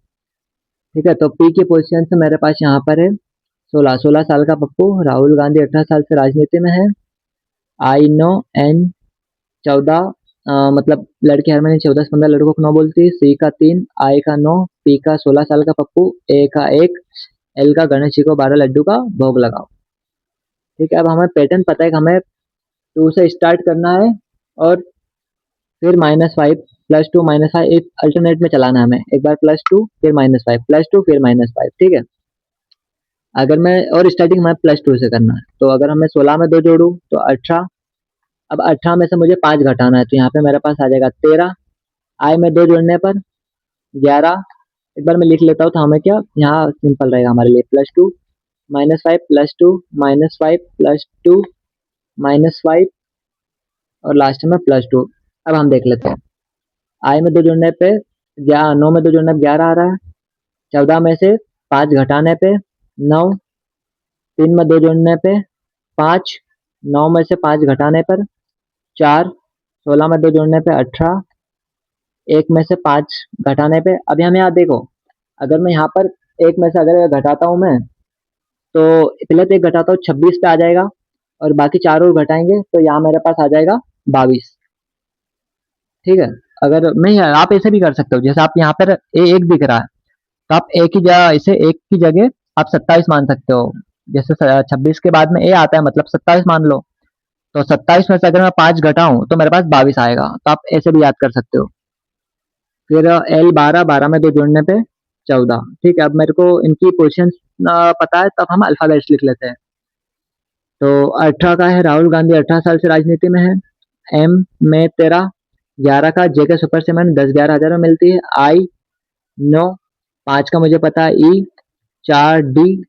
ठीक है। तो पी की पोजीशन से मेरे पास यहाँ पर है 16 साल का पप्पू, राहुल गांधी 18 साल से राजनीति में है। आई नो एन 14, मतलब लड़की हर महीने 14 से 15 लड़कों को नो बोलती है। सी का 3, आई का 9, पी का 16 साल का पप्पू, ए का 1, एल का गणेश जी को 12 लड्डू का भोग लगाओ, ठीक है। अब हमें पैटर्न पता है कि हमें 2 से स्टार्ट करना है, और फिर -5 +2 -5 एक अल्टरनेट में चलाना है हमें, एक बार +2 फिर -5 +2 फिर -5, ठीक है। अगर मैं, और स्टार्टिंग में +2 से करना है, तो अगर मैं 16 में 2 जोड़ूँ तो 18। अब 18 में से मुझे 5 घटाना है, तो यहाँ पे मेरे पास आ जाएगा 13। आई में 2 जोड़ने पर 11। एक बार मैं लिख लेता हूँ तो हमें क्या, यहाँ सिंपल रहेगा हमारे लिए, +2 -5 +2 -5 +2 -5 और लास्ट में +2। अब हम देख लेते हैं, आई में 2 जोड़ने पे 9 में 2 जोड़ने पे 11 आ रहा है, 14 में से 5 घटाने पे 9, 3 में 2 जोड़ने पे 5, 9 में से 5 घटाने पर 4, 16 में 2 जोड़ने पे 18, 1 में से 5 घटाने पे, अभी हम यहाँ देखो, अगर मैं यहाँ पर 1 में से अगर घटाता हूँ मैं, तो पहले तो 1 घटाता हूँ 26 पे आ जाएगा, और बाकी 4 और घटाएंगे तो यहाँ मेरे पास आ जाएगा 22, ठीक है। अगर नहीं, आप ऐसे भी कर सकते हो, जैसे आप यहाँ पर एक दिख रहा है तो आप एक ही जगह, इसे एक की जगह आप 27 मान सकते हो। जैसे 26 के बाद में ए आता है, मतलब 27 मान लो, तो 27 में से अगर मैं 5 घटाऊं तो मेरे पास 22 आएगा, तो आप ऐसे भी याद कर सकते हो। फिर एल 12, 12 में 2 जोड़ने पे 14, ठीक है। अब मेरे को इनकी पोजिशन पता है, तब हम अल्फाबेट्स लिख लेते हैं। तो 18 का है राहुल गांधी 18 साल से राजनीति में है। एम में 13, 11 का जे के सुपर सीमेंट 10-11 हज़ार में मिलती है। आई 9, 5 का मुझे पता है। ई 4, डी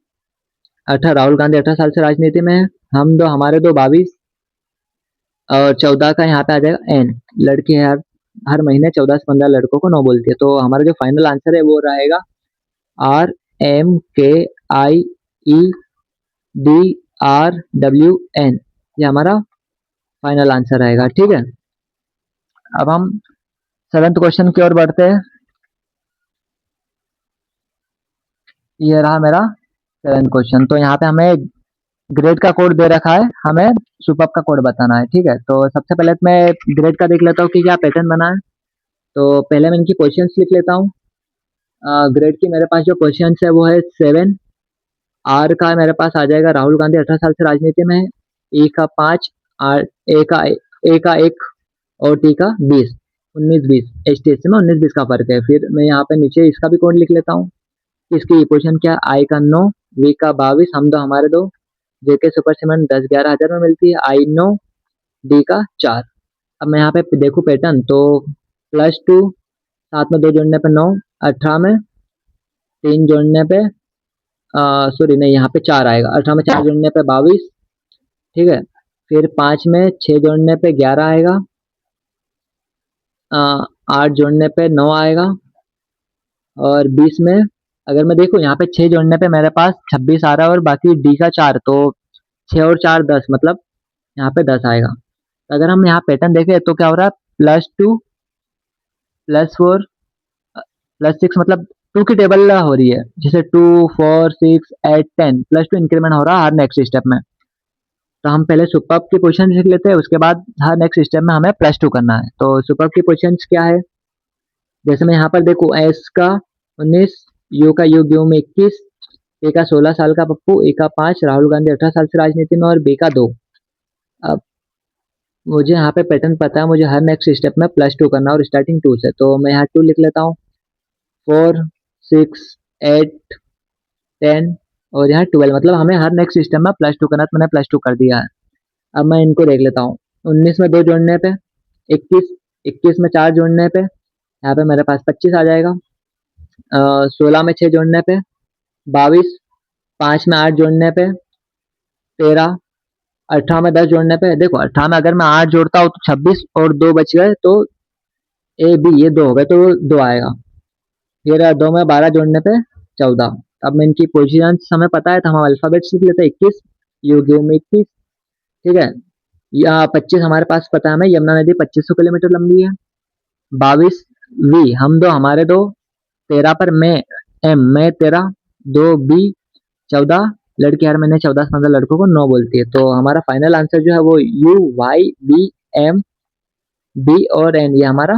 18 राहुल गांधी 18 साल से राजनीति में है। हम दो हमारे दो 22, और 14 का यहाँ पे आ जाएगा एन। लड़की हर हर महीने 14 से 15 लड़कों को नो बोलती है। तो हमारा जो फाइनल आंसर है वो रहेगा RMKIEDRWN। ये हमारा फाइनल आंसर रहेगा। ठीक है, अब हम 7th क्वेश्चन की ओर बढ़ते हैं। ये रहा मेरा 7th क्वेश्चन। तो यहाँ पे हमें ग्रेड का कोड दे रखा है, हमें सुपर्ब का कोड बताना है। ठीक है, तो सबसे पहले तो मैं ग्रेड का देख लेता हूँ कि क्या पैटर्न बना है। तो पहले मैं इनकी पोजीशंस लिख लेता हूँ। ग्रेड की मेरे पास जो पोजीशंस है वो है 7। आर का मेरे पास आ जाएगा राहुल गांधी 18 साल से राजनीति में है। ई का 5, आर ए का 1 और टी का 20, 19-20। HTSC में 19-20 का फर्क है। फिर मैं यहाँ पे नीचे इसका भी कोड लिख लेता हूँ। इसकी पोजीशन क्या है, आई का 9, वी का 22, हम दो हमारे दो। जेके सुपर सीमेंट 10-11 हज़ार में मिलती है, आई 9, डी का 4। अब मैं यहाँ पे देखूँ पैटर्न, तो +2, साथ में 2 जोड़ने पे 9, 18 में 3 जोड़ने पे सॉरी नहीं, यहाँ पे 4 आएगा। 18 में 4 जोड़ने पे 22। ठीक है, फिर 5 में 6 जोड़ने पे 11 आएगा। 8 जोड़ने पे 9 आएगा। और 20 में अगर मैं देखूँ यहाँ पे 6 जोड़ने पे मेरे पास 26 आ रहा है और बाकी डी का 4, तो 6 और 4 10, मतलब यहाँ पे 10 आएगा। तो अगर हम यहाँ पैटर्न देखें तो क्या हो रहा है, +2 +4 +6, मतलब 2 की टेबल हो रही है। जैसे 2 4 6 8 10 +2 इंक्रीमेंट हो रहा है हर नेक्स्ट स्टेप में। तो हम पहले सुपर्ब की पोजीशन लिख लेते हैं, उसके बाद हर नेक्स्ट स्टेप में हमें +2 करना है। तो सुपर्ब की पोजीशन क्या है, जैसे मैं यहाँ पर देखूँ, एस का 19, यू का यू गेहूं में 21, ए का 16 साल का पप्पू, ए का 5, राहुल गांधी 18 साल से राजनीति में, और बी का 2। अब मुझे यहाँ पे पैटर्न पता है, मुझे हर नेक्स्ट स्टेप में +2 करना है और स्टार्टिंग 2 से। तो मैं यहाँ 2 लिख लेता हूँ। 4 6 8 10 और यहाँ 12, मतलब हमें हर नेक्स्ट स्टेप में +2 करना है, तो मैंने +2 कर दिया है। अब मैं इनको देख लेता हूँ। 19 में 2 जोड़ने पे 21, 21 में 4 जोड़ने पे यहाँ पे मेरे पास 25 आ जाएगा। 16 में 6 जोड़ने पे 22, 5 में 8 जोड़ने पे 13, 18 में 10 जोड़ने पे, देखो 18 में अगर मैं 8 जोड़ता हूँ तो 26 और 2 बच गए, तो ए बी ये 2 हो गए, तो 2 आएगा। फिर 2 में 12 जोड़ने पे 14। अब मैं इनकी पोजीशन हमें पता है, तो हम अल्फाबेट्स लिख लेते हैं। 21 यू गिव मी 21। ठीक है, या 25 हमारे पास पता है हमें, यमुना नदी 2500 किलोमीटर लंबी है। 22 वी, हम दो हमारे दो। 13 पर मैं एम, मैं 13, 2 बी, 14। लड़की हर महीने 14 से 15 लड़कों को नो बोलती है। तो हमारा फाइनल आंसर जो है वो U Y B M B और एन, ये हमारा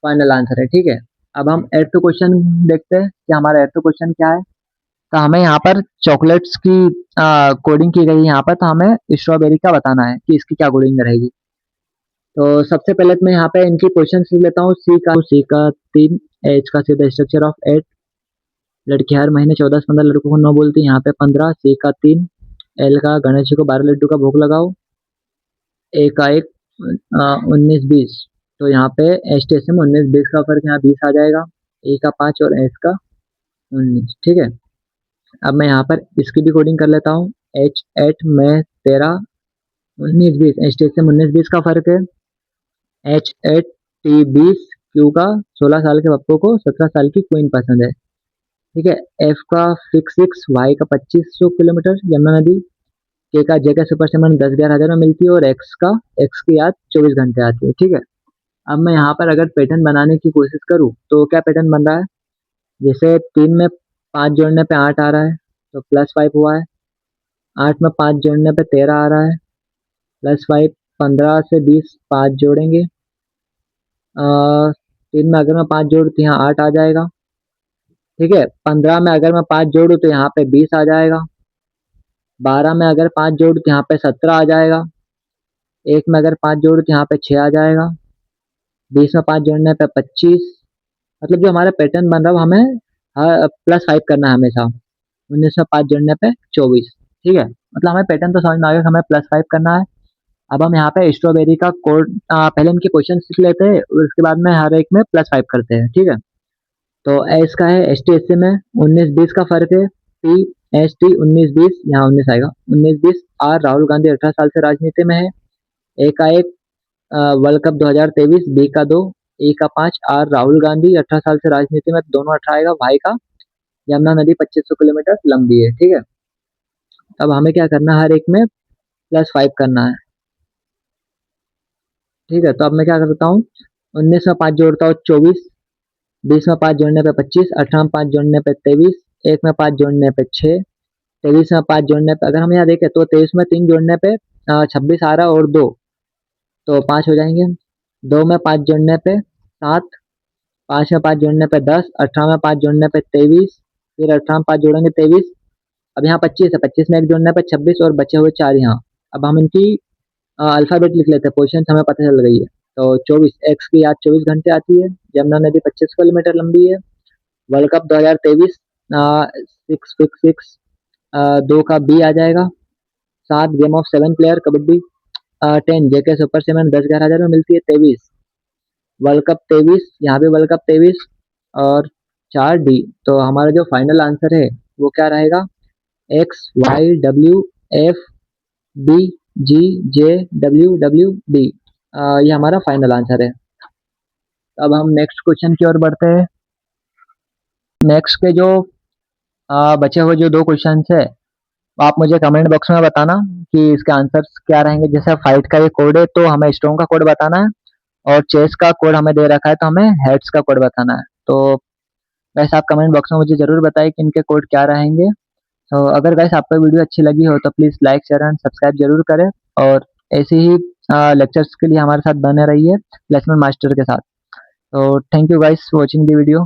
फाइनल आंसर है। ठीक है, अब हम 8th क्वेश्चन देखते हैं कि हमारा 8th क्वेश्चन क्या है। तो हमें यहाँ पर चॉकलेट्स की कोडिंग की गई है यहाँ पर, तो हमें स्ट्रॉबेरी का बताना है कि इसकी क्या कोडिंग रहेगी। तो सबसे पहले तो मैं यहाँ पे इनकी पोजीशन लिख लेता हूँ। सी का 3, एच का सीधा स्ट्रक्चर ऑफ 8, लड़की हर महीने 14 से 15 लड़कों को नो बोलती है, यहाँ पे 15। सी का 3, एल का गणेश जी को 12 लड्डू का भोग लगाओ, ए का 1, 19-20। तो यहाँ पे एस टी एस में 19-20 का फर्क, यहाँ 20 आ जाएगा। ए का 5 और एस का 19। ठीक है, अब मैं यहाँ पर इसकी भी कोडिंग कर लेता हूँ। एच 8 में 13, 19-20, एच टी एस में 19-20 का फर्क है। एच 8 टी 20, क्यू का 16 साल के पप्पू को 17 साल की क्वीन पसंद है। ठीक है, एफ का 6, वाई का 2500 किलोमीटर यमुना नदी, के का जे का सुपर सीमेंट 10-11 हज़ार में मिलती है, और एक्स की याद 24 घंटे आती है। ठीक है, अब मैं यहाँ पर अगर पैटर्न बनाने की कोशिश करूँ तो क्या पैटर्न बन रहा है, जैसे 3 में 5 जोड़ने पे 8 आ रहा है, तो +5 हुआ है। 8 में 5 जोड़ने पे 13 आ रहा है, +5। 15 से 20 5 जोड़ेंगे। 3 में अगर मैं 5 जोड़ू तो यहाँ 8 आ जाएगा। ठीक है, 15 में अगर मैं 5 जोड़ू तो यहाँ पे 20 आ जाएगा। 12 में अगर 5 जोड़ू तो यहाँ पे 17 आ जाएगा। 1 में अगर 5 जोड़ू तो यहाँ पे 6 आ जाएगा। 20 में 5 जोड़ने पे 25। मतलब जो हमारा पैटर्न बन रहा है वो हमें +5 करना है हमेशा। 19 में 5 जोड़ने पे 24। ठीक है, मतलब हमें पैटर्न तो समझ में आ गया, हमें +5 करना है। अब हम यहाँ पे स्ट्रॉबेरी का कोड पहले इनकी क्वेश्चन सीख लेते हैं, और उसके बाद में हर एक में +5 करते हैं। ठीक है, तो एस का है एस टी एस सी में 19-20 का फर्क है। टी एस टी 19-20, यहाँ 19 आएगा। 19-20 आर, राहुल गांधी 18 साल से राजनीति में है। ए का 1 वर्ल्ड कप 2023, बी का 2, ई का 5, आर राहुल गांधी 18 साल से राजनीति में, दोनों 18 आएगा, वाई का यमुना नदी 2500 किलोमीटर लंबी है, ठीक है। अब हमें क्या करना है, हर एक में +5 करना है, ठीक है। तो अब मैं क्या करता हूँ, 19 में 5 जोड़ता हूँ 24, 20 में 5 जोड़ने पे 25, 18 में 5 जोड़ने पे 23, 1 में 5 जोड़ने पे 6, 23 में 5 जोड़ने पे, अगर हम यहाँ देखें तो 23 में 3 जोड़ने पे 26 आ रहा है और 2, तो 5 हो जाएंगे। 2 में 5 जोड़ने पे 7, 5 में 5 जोड़ने पे 10, 18 में 5 जोड़ने पे 23, फिर 18 में 5 जोड़ेंगे 23, अब यहाँ 25 है, 25 में 1 जोड़ने पे 26 और बचे हुए 4 यहाँ। अब हम इनकी अल्फ़ाबेट लिख लेते हैं, पोज़ीशन हमें पता चल गई है। तो 24 एक्स की याद 24 घंटे आती है, यमुना नदी 25 किलोमीटर लंबी है, वर्ल्ड कप 2023 666, 2 का बी आ जाएगा, 7 game of 7 player kabaddi, 10 JK super 7 10-11 हज़ार में मिलती है, 23 वर्ल्ड कप 23, यहाँ भी वर्ल्ड कप 23 और 4 डी। तो हमारा जो फाइनल आंसर है वो क्या रहेगा, X Y W F B G J W W D, ये हमारा फाइनल आंसर है। अब हम नेक्स्ट क्वेश्चन की ओर बढ़ते हैं। नेक्स्ट के जो बचे हुए जो 2 क्वेश्चंस है, वो आप मुझे कमेंट बॉक्स में बताना कि इसके आंसर्स क्या रहेंगे। जैसे फाइट का ये कोड है तो हमें स्टोन का कोड बताना है, और चेस का कोड हमें दे रखा है तो हमें हेड्स का कोड बताना है। तो वैसे आप कमेंट बॉक्स में मुझे ज़रूर बताइए कि इनके कोड क्या रहेंगे। तो अगर गाइस आपको वीडियो अच्छी लगी हो तो please like share and subscribe ज़रूर करें, और ऐसे ही लेक्चर्स के लिए हमारे साथ बने रहिए प्लेसमेंट मास्टर के साथ। तो thank you guys for watching the video.